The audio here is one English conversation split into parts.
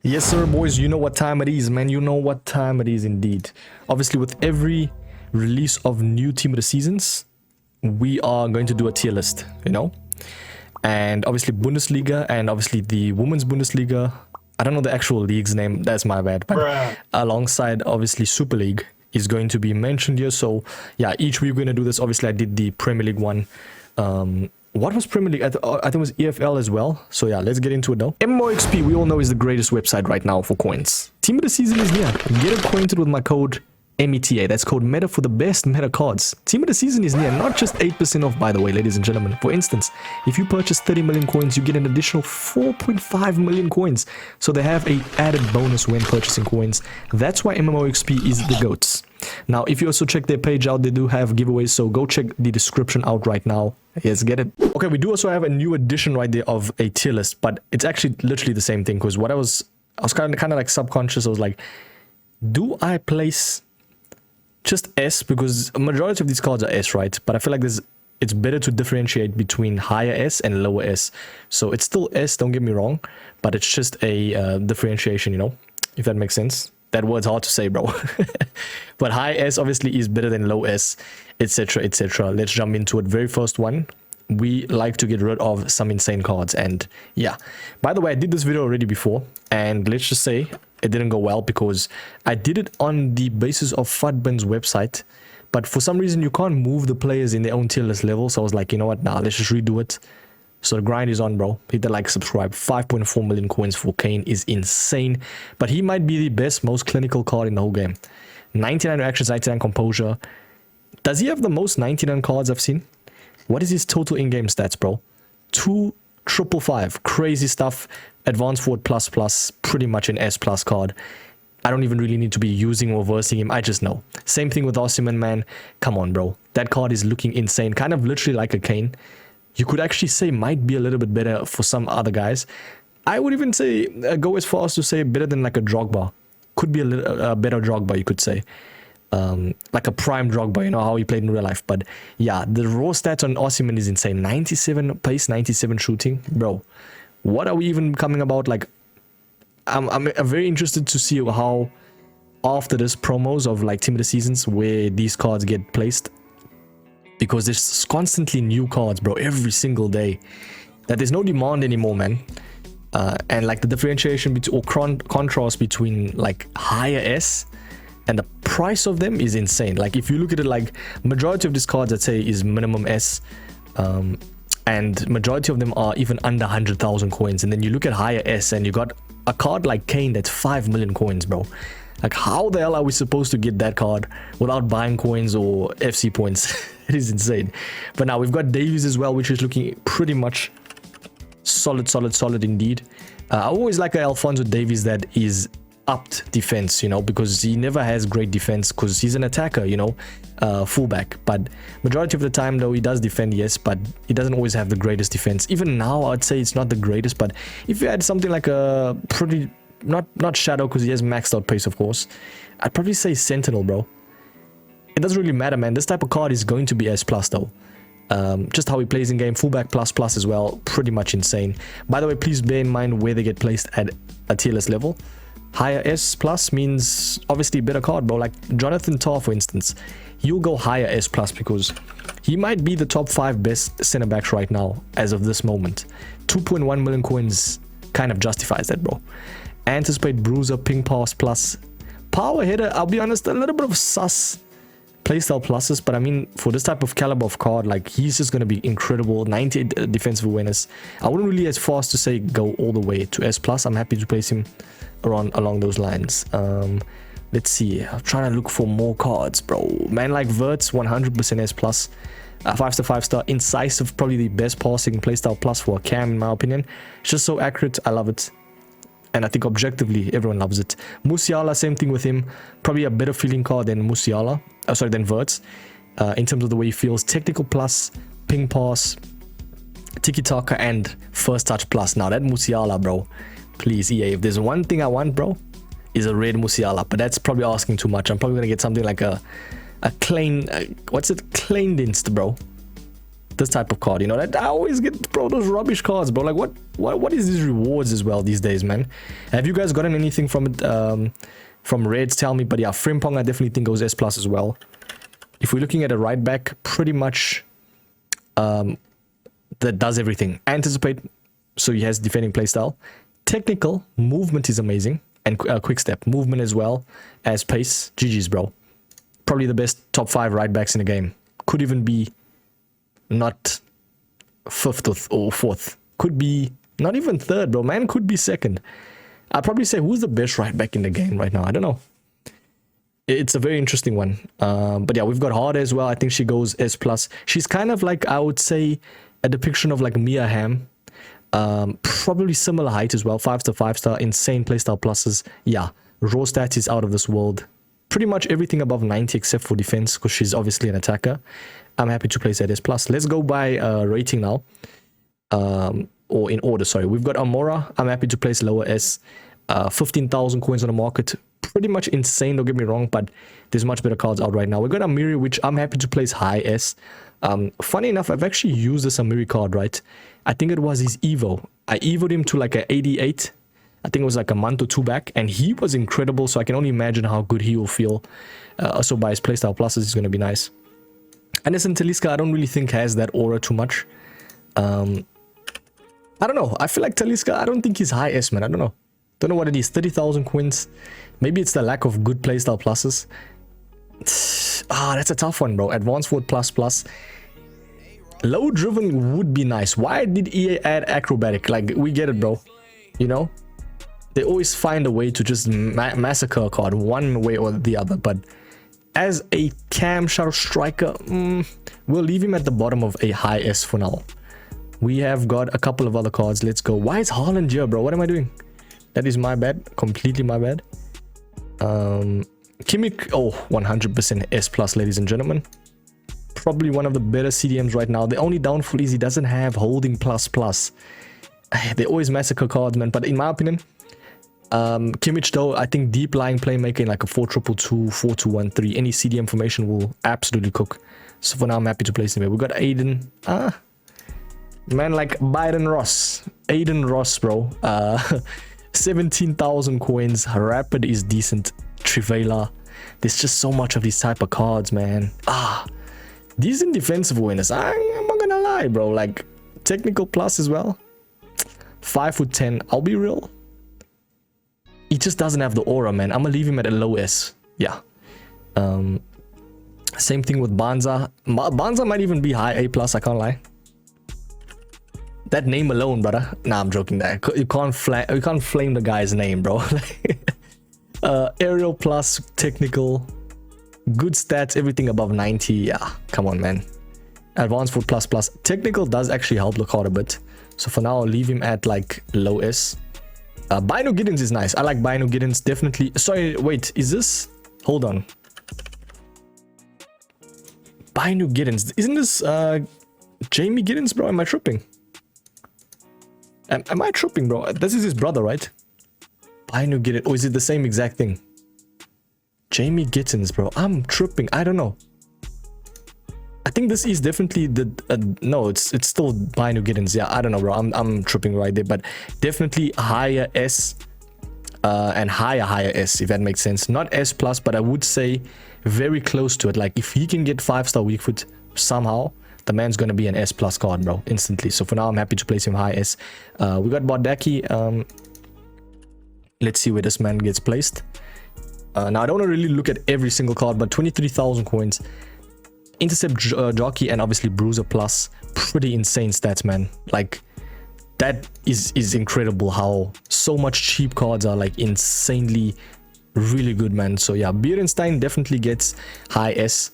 Yes, sir, boys. You know what time it is, man. You know what time it is indeed. Obviously, with every release of new team of the seasons, we are going to do a tier list, you know? And obviously, Bundesliga and obviously the Women's Bundesliga. I don't know the actual league's name. That's my bad. But alongside, obviously, Superlig is going to be mentioned here. So, yeah, each week we're going to do this. Obviously, I did the Premier League one. What was Premier League? I think it was EFL as well. So yeah, let's get into it now. MMOXP, we all know, is the greatest website right now for coins. Team of the season is near. Get acquainted with my code META. That's code META for the best meta cards. Team of the season is near. Not just 8% off, by the way, ladies and gentlemen. For instance, if you purchase 30 million coins, you get an additional 4.5 million coins. So they have a added bonus when purchasing coins. That's why MMOXP is the GOATs. Now, if you also check their page out, they do have giveaways, so go check the description out right now. Yes, get it. Okay, we do also have a new edition right there of a tier list, but it's actually literally the same thing, because what I was kind of like subconscious. I was like, do I place just S, because a majority of these cards are S, right? But I feel like it's better to differentiate between higher S and lower S. So it's still S, don't get me wrong, but it's just a differentiation, you know, if that makes sense. That word's hard to say, bro. But high S obviously is better than low S, etc, etc. Let's jump into it. Very first one. We like to get rid of some insane cards, and yeah. By the way, I did this video already before, and let's just say it didn't go well because I did it on the basis of FUDBin's website, but for some reason you can't move the players in their own tier list level. So I was like, you know what, nah, let's just redo it. So the grind is on, bro. Hit the like, subscribe. 5.4 million coins for Kane is insane, but he might be the best, most clinical card in the whole game. 99 reactions, 99 composure. Does he have the most 99 cards I've seen? What is his total in-game stats, bro? 2,555. Crazy stuff. Advanced forward plus, pretty much an S plus card. I don't even really need to be using or versing him. I just know. Same thing with osimhen, man. Come on, bro. That card is looking insane. Kind of literally like a Kane. You could actually say might be a little bit better for some other guys. I would even say go as far as to say better than like a Drogba. Could be a little better Drogba, you could say. Like a prime Drogba, you know how he played in real life. But yeah, the raw stats on osimhen is insane. 97 pace, 97 shooting, bro. What are we even coming about? Like, I'm very interested to see how after this promos of like team of the seasons where these cards get placed, because there's constantly new cards, bro, every single day, that there's no demand anymore, man. And like the differentiation or contrast between like higher S and the price of them is insane. Like if you look at it, like majority of these cards I'd say is minimum S, and majority of them are even under 100,000 coins. And then you look at higher S and you got a card like Kane that's 5 million coins, bro. Like how the hell are we supposed to get that card without buying coins or FC points? It is insane. But now we've got Davies as well, which is looking pretty much solid indeed. I always like a Alphonso Davies that is upped defense, you know, because he never has great defense because he's an attacker, you know, fullback. But majority of the time though, he does defend, yes, but he doesn't always have the greatest defense. Even now, I'd say it's not the greatest, but if you had something like a pretty... Not Shadow, because he has maxed out pace, of course. I'd probably say Sentinel, bro. It doesn't really matter, man. This type of card is going to be S+, though. Just how he plays in game. Fullback plus as well. Pretty much insane. By the way, please bear in mind where they get placed at a tier list level. Higher S+ means obviously better card, bro. Like Jonathan Tah, for instance. He'll go higher S+, because he might be the top 5 best center backs right now, as of this moment. 2.1 million coins kind of justifies that, bro. Anticipate Bruiser, Ping Pass plus Power Header. I'll be honest, a little bit of sus playstyle pluses, but I mean, for this type of caliber of card, like he's just going to be incredible. 98 defensive awareness. I wouldn't really as fast to say go all the way to S+. I'm happy to place him along those lines. Let's see. I'm trying to look for more cards, bro. Man like Verts, 100% S+. 5-star, 5-star. Incisive, probably the best passing playstyle plus for a cam, in my opinion. It's just so accurate. I love it. And I think objectively, everyone loves it. Musiala, same thing with him. Probably a better feeling card than Musiala. Than Verts. In terms of the way he feels. Technical plus, ping pass, tiki-taka, and first touch plus. Now that Musiala, bro. Please, EA. If there's one thing I want, bro, is a red Musiala. But that's probably asking too much. I'm probably going to get something like a Klein... what's it? Kleindienst, bro. this type of card, you know, that I always get, bro, those rubbish cards, bro. Like, what is these rewards as well these days, man? Have you guys gotten anything from it, from Reds? Tell me. But yeah, Frimpong, I definitely think goes S plus as well. If we're looking at a right back, pretty much that does everything. Anticipate, so he has defending playstyle. Technical, movement is amazing. And quick step, movement as well as pace. GG's, bro. Probably the best top 5 right backs in the game. Could even be not 5th or 4th. Could be not even 3rd, bro. Man could be 2nd. I'd probably say, who's the best right back in the game right now? I don't know. It's a very interesting one. But yeah, we've got Harder as well. I think she goes S plus. She's kind of like, I would say, a depiction of like Mia Hamm. Probably similar height as well. 5-star, 5-star, insane playstyle pluses. Yeah, raw stats is out of this world. Pretty much everything above 90 except for defense, because she's obviously an attacker. I'm happy to place at S plus. Let's go by rating now. Or in order, sorry. We've got Amora. I'm happy to place lower S. 15,000 coins on the market. Pretty much insane, don't get me wrong, but there's much better cards out right now. We've got Amiri, which I'm happy to place high S. Funny enough, I've actually used this Amiri card, right? I think it was his Evo. I Evo'd him to like an 88. I think it was like a month or 2 back, and he was incredible, so I can only imagine how good he will feel. Also by his playstyle pluses, it's going to be nice. Anderson Talisca, I don't really think has that aura too much. I don't know. I feel like Talisca, I don't think he's high S, man. I don't know. Don't know what it is. 30,000 coins. Maybe it's the lack of good playstyle pluses. That's a tough one, bro. Advanced Forward plus plus. Low driven would be nice. Why did EA add acrobatic? Like, we get it, bro. You know? They always find a way to just massacre a card one way or the other. But as a cam shuttle striker, we'll leave him at the bottom of a high S for now. We have got a couple of other cards. Let's go. Why is Haaland here, bro? What am I doing? That is my bad. Completely my bad. Kimmich, 100% S plus, ladies and gentlemen. Probably one of the better CDMs right now. The only downfall is he doesn't have holding plus plus. They always massacre cards, man. But in my opinion, Kimmich, though, I think deep lying playmaker in like a 4-2-2, 4-2-1-3, any CDM formation will absolutely cook. So for now, I'm happy to place him here. We got Aiden. Man, like Byron Ross. Aiden Ross, bro. 17,000 coins. Rapid is decent. Trivela. There's just so much of these type of cards, man. Decent defensive awareness. I'm not gonna lie, bro. Like, technical plus as well. 5'10". I'll be real. He just doesn't have the aura, man. I'm gonna leave him at a low S. Yeah. Same thing with Banza. Banza might even be high A plus. I can't lie. That name alone, brother. Nah, I'm joking. That you can't flame the guy's name, bro. Aerial plus, technical, good stats, everything above 90. Yeah, come on, man. Advanced Foot plus plus. Technical does actually help the card a bit. So for now, I'll leave him at like low S. Bino Giddens is nice. I like Bino Giddens, definitely. Sorry, wait, is this? Hold on. Bino Giddens. Isn't this Jamie Giddens, bro? Am I tripping? Am I tripping, bro? This is his brother, right? Bino Giddens. Or is it the same exact thing? Jamie Giddens, bro. I'm tripping. I don't know. I think this is definitely the no, it's still Bino Giddens. Yeah, I don't know, bro. I'm tripping right there, but definitely higher S and higher S, if that makes sense. Not S plus, but I would say very close to it. Like, if he can get 5-star weak foot somehow, the man's gonna be an S plus card, bro, instantly. So for now, I'm happy to place him high S. We got Bardaki. Let's see where this man gets placed. Now I don't want to really look at every single card, but 23,000 coins. Intercept jockey and obviously bruiser plus. Pretty insane stats, man. Like, that is incredible how so much cheap cards are like insanely really good, man. So yeah, Bierenstein definitely gets high S.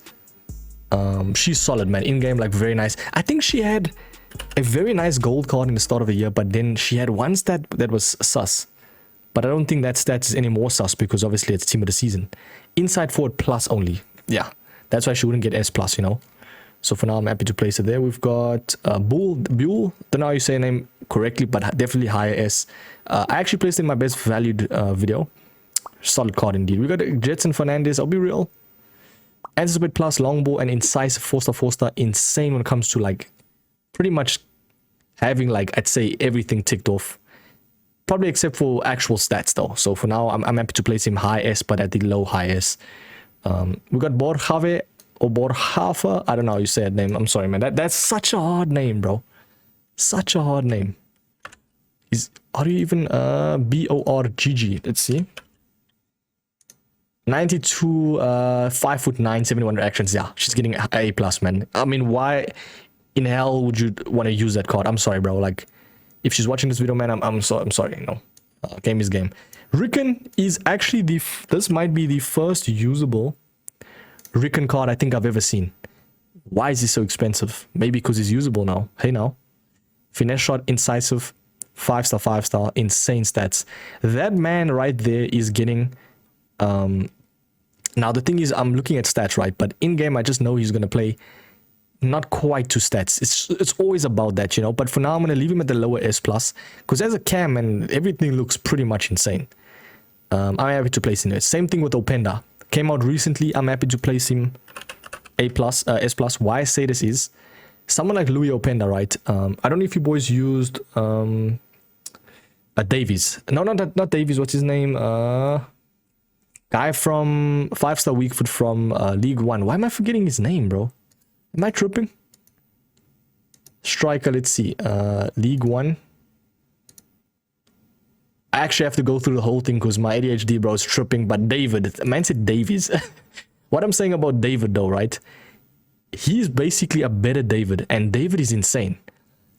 She's solid, man. In game, like, very nice. I think she had a very nice gold card in the start of the year, but then she had one stat that was sus. But I don't think that stat is any more sus because obviously it's team of the season. Inside forward plus only. Yeah, that's why she wouldn't get S plus, you know. So for now, I'm happy to place it there. We've got Buell. Don't know how you say her name correctly, but definitely higher S. I actually placed it in my best valued video. Solid card indeed. We got Jetson Fernandez. I'll be real. 'Anticipate plus, longbow, and incisive 4-star, 4-star. Insane when it comes to like pretty much having, like, I'd say everything ticked off. Probably except for actual stats though. So for now, I'm happy to place him high S, but at the low high S. We got Borjave or Borjafa. I don't know how you say that name. I'm sorry, man. That's such a hard name, bro. Such a hard name. How do you even Borgg? Let's see. 92, 5'9", 71 reactions. Yeah, she's getting A plus, man. I mean, why in hell would you want to use that card? I'm sorry, bro. Like, if she's watching this video, man, I'm sorry. No, game is game. Rickon is actually this might be the first usable Rickon card I think I've ever seen. Why is he so expensive? Maybe because he's usable now. Hey, now. Finesse shot, incisive, 5-star, 5-star, insane stats. That man right there is getting... now, the thing is, I'm looking at stats, right? But in-game, I just know he's going to play not quite to stats. It's always about that, you know? But for now, I'm going to leave him at the lower S+. Because as a cam, and everything looks pretty much insane. I'm happy to place him there. Same thing with Openda. Came out recently. I'm happy to place him A+, S+. Why I say this is, someone like Louis Openda, right? I don't know if you boys used Davies. No, not Davies. What's his name? Guy from 5-star weak foot from League One. Why am I forgetting his name, bro? Am I tripping? Striker, let's see. League One. I actually have to go through the whole thing because my ADHD, bro, is tripping. But David, man said Davies. What I'm saying about David, though, right? He's basically a better David, and David is insane.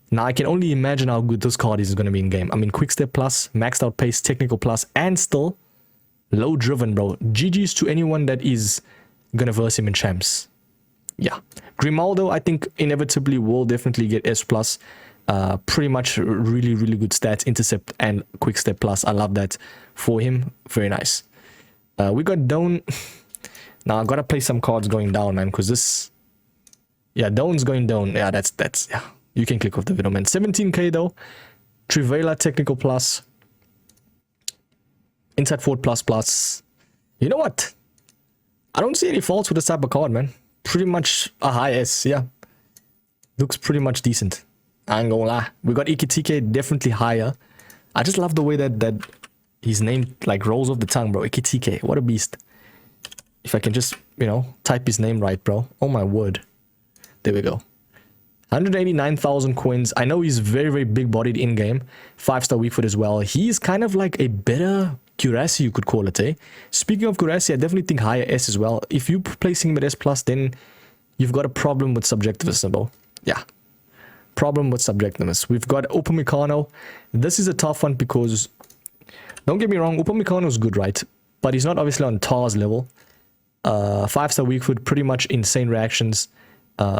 Now, I can only imagine how good this card is going to be in game. I mean, quick step plus, maxed out pace, technical plus, and still low driven, bro. GG's to anyone that is going to verse him in champs. Yeah. Grimaldo, I think, inevitably will definitely get S+. Pretty much really, really good stats, intercept and quick step plus. I love that for him. Very nice. We got Doan. Now, I got to play some cards going down, man, because this... Yeah, Doan's going down. Yeah, that's... Yeah, you can click off the video, man. 17k, though. Trivela, technical plus. Inside forward plus. You know what? I don't see any faults with this type of card, man. Pretty much a high S, yeah. Looks pretty much decent. I ain't gonna lie. We got Ikitike, definitely higher. I just love the way that his name like rolls off the tongue, bro. Ikitike, what a beast. If I can just, you know, type his name right, bro. Oh my word. There we go. 189,000 coins. I know he's very, very big-bodied in-game. 5-star weak foot as well. He's kind of like a better Curassi, you could call it, eh? Speaking of Curassi, I definitely think higher S as well. If you placing him at S+, then you've got a problem with subjectivism, bro. Yeah. Problem with subjectiveness. We've got Upamecano. This is a tough one because, don't get me wrong, Upamecano is good, right? But he's not obviously on TAR's level. 5-star weak foot, pretty much insane reactions.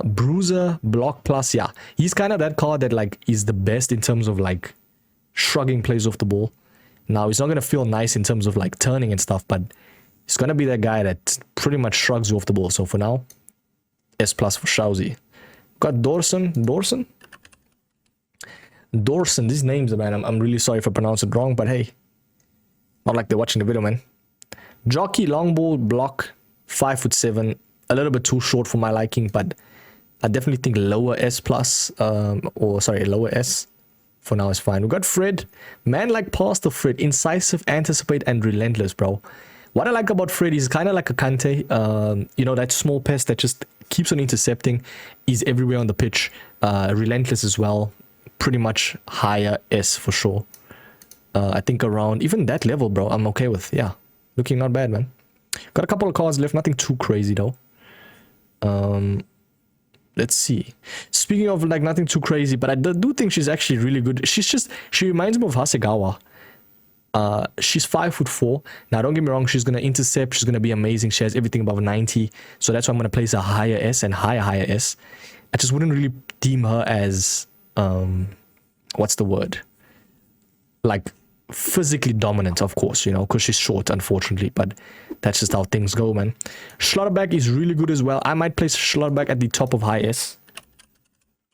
Bruiser, block plus, yeah. He's kind of that card that like is the best in terms of like shrugging plays off the ball. Now, he's not going to feel nice in terms of like turning and stuff, but he's going to be that guy that pretty much shrugs you off the ball. So for now, S+ for Shauzi. Got Dorson. These names, man, I'm really sorry if I pronounce it wrong, but hey, not like they're watching the video, man. Jockey, long ball, block, 5'7", a little bit too short for my liking, but I definitely think lower S+, lower S for now is fine. We got Fred, man like Pastor Fred, incisive, anticipate, and relentless, bro. What I like about Fred is kind of like a Kante, you know, that small pest that just keeps on intercepting, is everywhere on the pitch, relentless as well, pretty much higher S for sure. I think around even that level, bro, I'm okay with. Yeah, looking not bad, man. Got a couple of cards left, nothing too crazy though. Let's see. Speaking of like nothing too crazy, but I do think she's actually really good. She reminds me of Hasegawa. She's 5'4". Now, don't get me wrong, she's gonna intercept. She's gonna be amazing. She has everything above 90, so that's why I'm gonna place a higher S and higher S. I just wouldn't really deem her as what's the word? Like physically dominant, of course, you know, because she's short, unfortunately, but that's just how things go, man. Schlotterbeck is really good as well. I might place Schlotterbeck at the top of high S.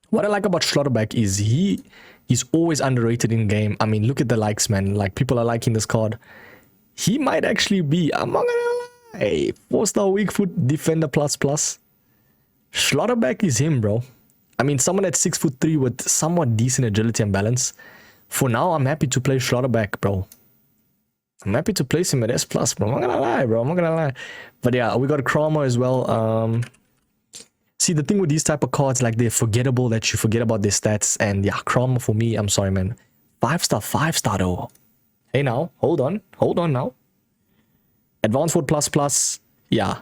What I like about Schlotterbeck is he's always underrated in game. I mean, look at the likes, man. Like, people are liking this card. He might actually be, I'm not gonna lie, 4-star weak foot defender plus. Schlotterbeck is him, bro. I mean, someone at 6'3" with somewhat decent agility and balance. For now, I'm happy to play Schlotterbeck, bro. I'm happy to place him at S+, bro. I'm not gonna lie, bro. I'm not gonna lie. But yeah, we got Kramer as well. See, the thing with these type of cards, like, they're forgettable, that you forget about their stats. And yeah, Kramer for me, I'm sorry, man. 5-star, 5-star though. Hey now, hold on now. Advanced Foot plus, yeah.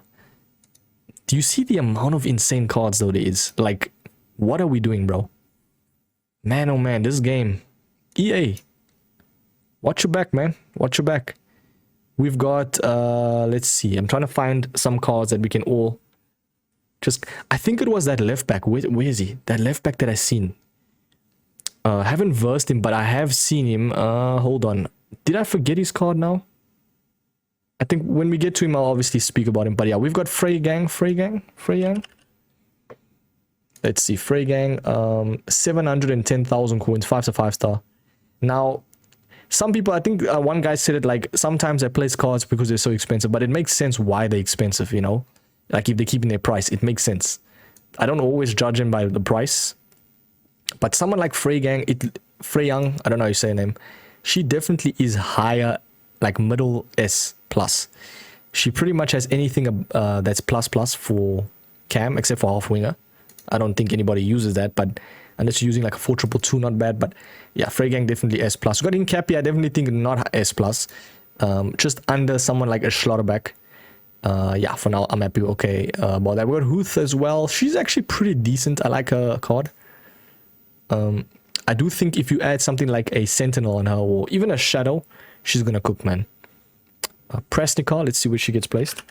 Do you see the amount of insane cards though there is? Like, what are we doing, bro? Man, oh man, this game. EA. Watch your back, man. Watch your back. We've got, let's see. I'm trying to find some cards that we can all just... I think it was that left back. Where is he? That left back that I seen. Haven't versed him, but I have seen him. Hold on. Did I forget his card now? I think when we get to him, I'll obviously speak about him. But yeah, we've got Freygang. Let's see. Freygang. 710,000 coins. 5-star. Now, some people, I think one guy said it like, sometimes I place cards because they're so expensive. But it makes sense why they're expensive, you know? Like, if they're keeping their price, it makes sense. I don't always judge them by the price. But someone like Freygang, Freyang, I don't know how you say her name. She definitely is higher, like middle S+. She pretty much has anything that's plus for cam, except for half winger. I don't think anybody uses that, but unless you're using like a 4-2-2, not bad. But yeah, Freygang definitely S+. We got Incapi, I definitely think not S+. Just under someone like a Schlotterbeck. Yeah, for now, I'm happy. Okay, about that. We got Huth as well. She's actually pretty decent. I like her card. I do think if you add something like a Sentinel on her, or even a Shadow, she's gonna cook, man. Presnica, let's see where she gets placed.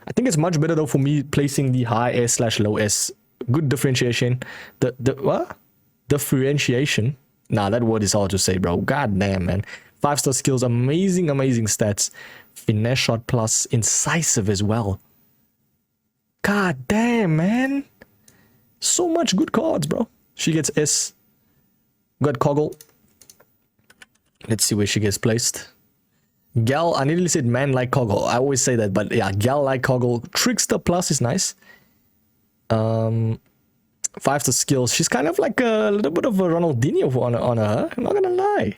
I think it's much better though for me placing the high S/low S. Good differentiation. The what? Differentiation? Nah, that word is hard to say, bro. God damn, man. 5-star skills, amazing stats. Finesse shot plus, incisive as well. God damn, man. So much good cards, bro. She gets S. Got Coggle. Let's see where she gets placed. Gal, I nearly said man like Coggle. I always say that, but yeah, Gal like Coggle. Trickster plus is nice. 5-star skills. She's kind of like a little bit of a Ronaldinho on her. I'm not gonna lie.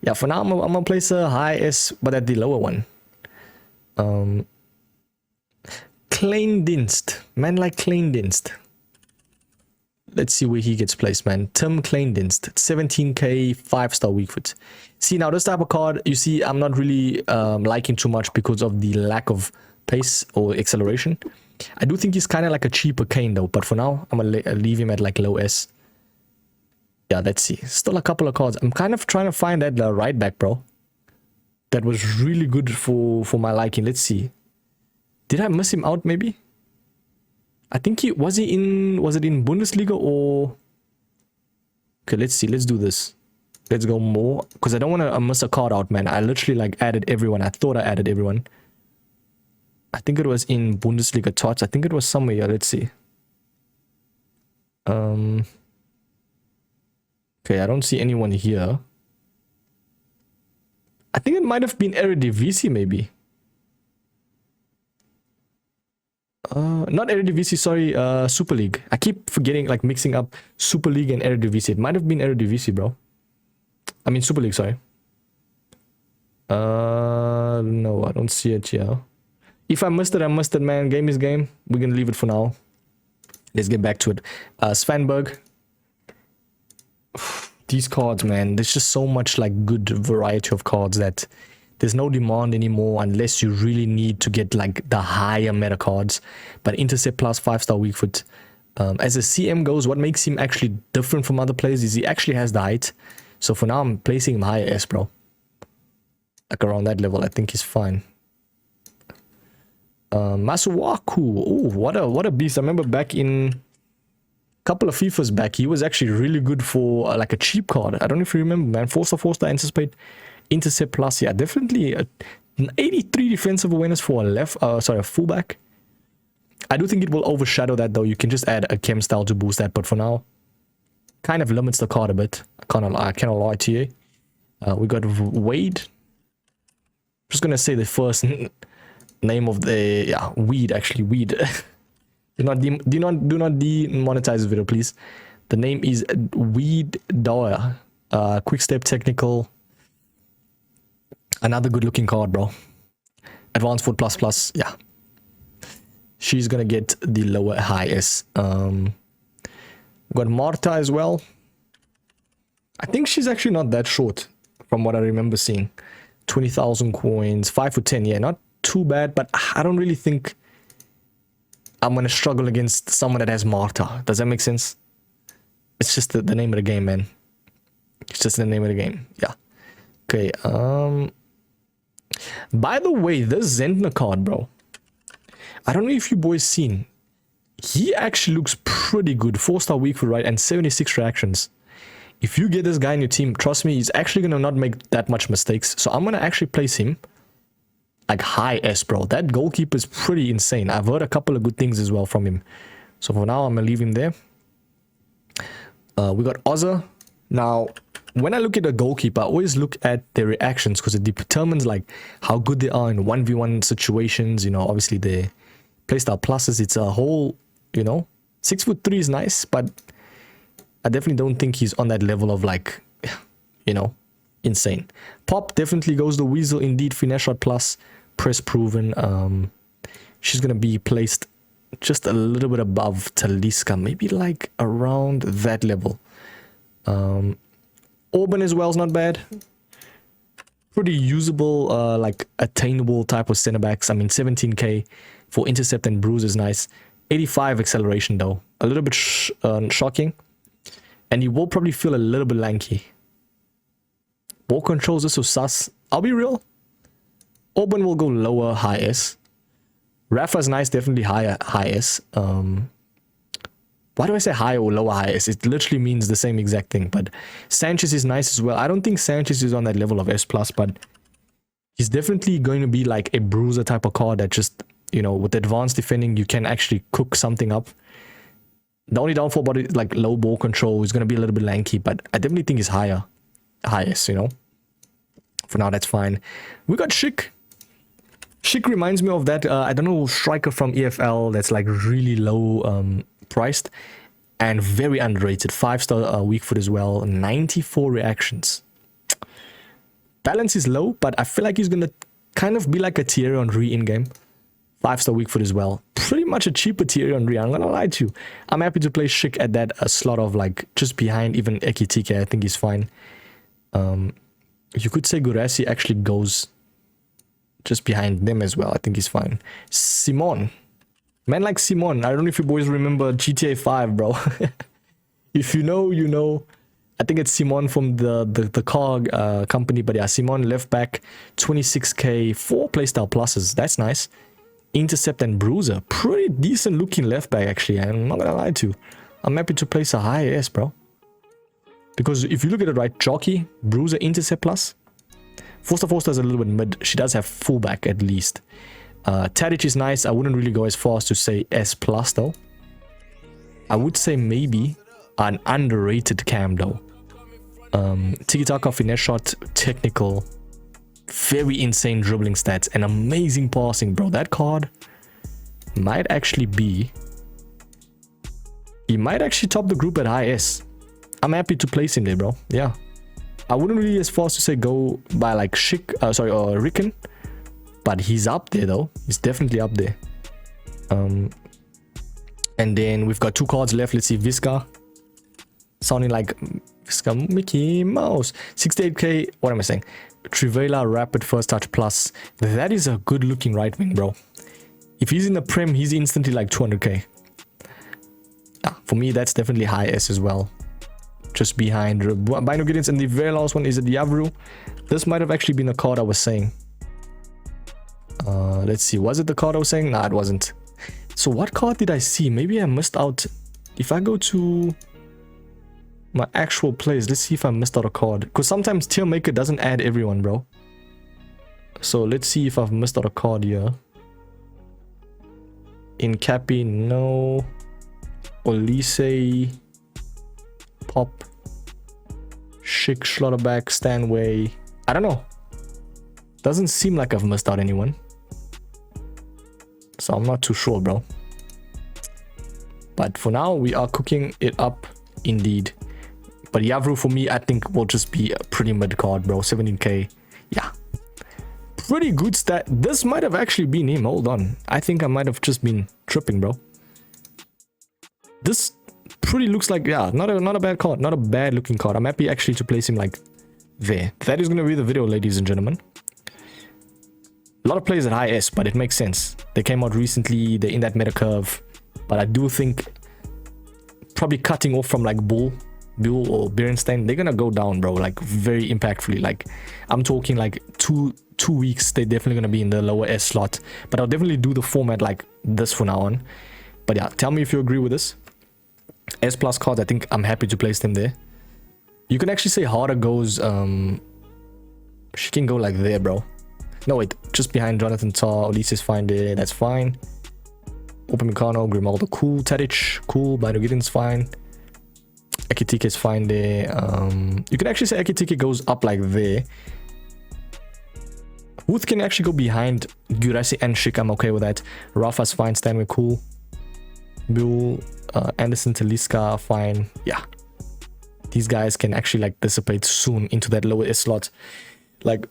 Yeah, for now I'm gonna place a high S, but at the lower one. Kleindienst. Man like Kleindienst. Let's see where he gets placed, man. Tim Kleindienst, 17k, 5-star weak foot. See, now this type of card, you see, I'm not really liking too much because of the lack of pace or acceleration. I do think he's kind of like a cheaper Kane though, but for now, I'm going to leave him at like low S. Yeah, let's see. Still a couple of cards. I'm kind of trying to find that right back, bro. That was really good for my liking. Let's see. Did I miss him out maybe? I think was it in Bundesliga or... Okay, let's see. Let's do this. Let's go more. Because I don't want to miss a card out, man. I literally like added everyone. I thought I added everyone. I think it was in Bundesliga TOTS. I think it was somewhere here. Let's see. Okay, I don't see anyone here. I think it might have been Eredivisie maybe. Not Eredivisie, sorry, Super League. I keep forgetting, like mixing up Super League and Eredivisie. It might have been Eredivisie, bro. I mean Super League, sorry. No, I don't see it here. If I missed it, I missed it, man. Game is game. We're gonna leave it for now. Let's get back to it. Svanberg. These cards, man. There's just so much like good variety of cards that there's no demand anymore unless you really need to get like the higher meta cards. But Intercept plus 5-star weak foot. As a CM goes, what makes him actually different from other players is he actually has the height. So for now, I'm placing him higher S, bro. Like around that level, I think he's fine. Masuaku. Oh, what a beast. I remember back in a couple of FIFAs back, he was actually really good for like a cheap card. I don't know if you remember, man. 4-star anticipate. Intercept plus, yeah, definitely an 83 defensive awareness for a fullback. I do think it will overshadow that though. You can just add a chem style to boost that, but for now, kind of limits the card a bit. I cannot lie to you. We got Wade. Just gonna say the first name of the Weed actually Weed. Do not demonetize this video, please. The name is Weed Dower. Quick step technical. Another good looking card, bro. Advanced foot plus. Yeah. She's gonna get the lower high S. Got Marta as well. I think she's actually not that short from what I remember seeing. 20,000 coins, 5'10". Yeah, not too bad, but I don't really think I'm gonna struggle against someone that has Marta. Does that make sense? It's just the name of the game, man. It's just the name of the game. Yeah. Okay. By the way, this Zentner card, bro. I don't know if you boys seen. He actually looks pretty good. 4-star weak foot, right? And 76 reactions. If you get this guy in your team, trust me, he's actually gonna not make that much mistakes. So I'm gonna actually place him like high S, bro. That goalkeeper is pretty insane. I've heard a couple of good things as well from him. So for now, I'm gonna leave him there. We got Ozza. Now, when I look at a goalkeeper, I always look at their reactions because it determines like how good they are in 1v1 situations. You know, obviously their playstyle pluses. It's a whole, you know, 6'3" is nice, but I definitely don't think he's on that level of like, you know, insane. Pop definitely goes the Weasel. Indeed, finesse shot plus, press proven. She's gonna be placed just a little bit above Talisca, maybe like around that level. Orban as well is not bad. Pretty usable, like attainable type of center backs. I mean, 17k for intercept and bruise is nice. 85 acceleration though, a little bit shocking. And you will probably feel a little bit lanky. Ball controls are so sus. I'll be real. Orban will go lower, high S. Rafa's nice, definitely higher, high S. Why do I say high or lower high S? It literally means the same exact thing. But Sanchez is nice as well. I don't think Sanchez is on that level of S+, but he's definitely going to be like a bruiser type of card that just, you know, with advanced defending, you can actually cook something up. The only downfall about it, like low ball control, is going to be a little bit lanky, but I definitely think he's higher. Highest, you know. For now, that's fine. We got Schick. Schick reminds me of that, I don't know, striker from EFL that's like really low priced and very underrated. 5-star weak foot as well. 94 reactions. Balance is low, but I feel like he's going to kind of be like a Thierry Henry in-game. 5-star weak foot as well. Pretty much a cheaper Thierry Henry, I'm gonna lie to you. I'm happy to play Schick at that slot of like just behind even Ekitike. I think he's fine. You could say Gurasi actually goes just behind them as well. I think he's fine. Simon. Man like Simon. I don't know if you boys remember GTA 5, bro. If you know, you know. I think it's Simon from the car company. But yeah, Simon left back. 26k. 4 playstyle pluses. That's nice. Intercept and bruiser. Pretty decent looking left back actually. I'm not gonna lie to you. I'm happy to place a high S, bro. Because if you look at it right, jockey, bruiser, intercept plus. Foster is a little bit mid. She does have fullback at least. Tadic is nice. I wouldn't really go as far as to say S plus though. I would say maybe an underrated cam though. Tiki-taka, finesse shot, technical. Very insane dribbling stats and amazing passing, bro. That card might actually be... He might actually top the group at high S. I'm happy to place him there, bro. Yeah. I wouldn't really as far as to say go by like Ricken. But he's up there though. He's definitely up there. And then we've got 2 cards left. Let's see. Visca. Sounding like Visca Mickey Mouse. 68k. What am I saying? Trivela Rapid First Touch Plus. That is a good looking right wing, bro. If he's in the Prem, he's instantly like 200k. For me, that's definitely high S as well. Just behind Bino Gideons. And the very last one is a Diavru. This might have actually been a card I was saying. Let's see. Was it the card I was saying? Nah, it wasn't. So what card did I see? Maybe I missed out. If I go to my actual plays, let's see if I missed out a card. Because sometimes tier maker doesn't add everyone, bro. So let's see if I've missed out a card here. In Cappy, no. Olise. Pop. Schick, Schlotterback, Stanway. I don't know. Doesn't seem like I've missed out anyone. So I'm not too sure, bro. But for now, we are cooking it up indeed. But Yavru for me, I think will just be a pretty mid card, bro. 17k. Yeah. Pretty good stat. This might have actually been him. Hold on. I think I might have just been tripping, bro. This pretty looks like, yeah, not a bad card. Not a bad looking card. I'm happy actually to place him like there. That is going to be the video, ladies and gentlemen. A lot of players at high S, but it makes sense. They came out recently. They're in that meta curve. But I do think probably cutting off from like Bull or Berenstein, they're gonna go down, bro, like very impactfully. Like I'm talking like two weeks, they're definitely gonna be in the lower S slot. But I'll definitely do the format like this from now on. But yeah, tell me if you agree with this. S plus cards, I think I'm happy to place them there. You can actually say Harder goes she can go like there, bro. No, wait, just behind Jonathan Tah. Olise is fine there, that's fine. Upamecano, Grimaldo, cool. Tadic, cool. Bino Giddens, fine. Ekitike is fine there. You can actually say Ekitike goes up like there. Huth can actually go behind Gurasi and Schick. I'm okay with that. Rafa's fine. Stanway, cool. Bull, Anderson, Talisca, fine. Yeah. These guys can actually like dissipate soon into that lower S slot. Like,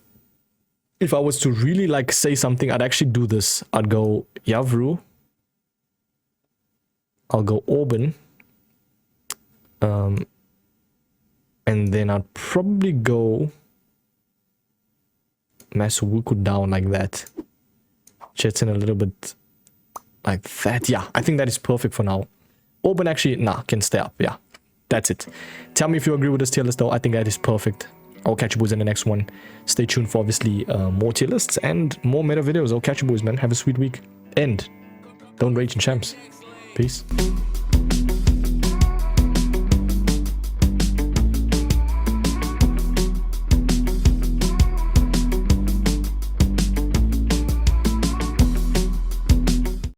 if I was to really like say something, I'd actually do this. I'd go Yavru. I'll go Orban. And then I'd probably go Masubuku down like that. Jetson a little bit like that. Yeah, I think that is perfect for now. Orban actually, nah, can stay up. Yeah, that's it. Tell me if you agree with this tier list though. I think that is perfect. I'll catch you boys in the next one. Stay tuned for obviously more tier lists and more meta videos. I'll catch you boys, man. Have a sweet week. And don't rage in champs. Peace.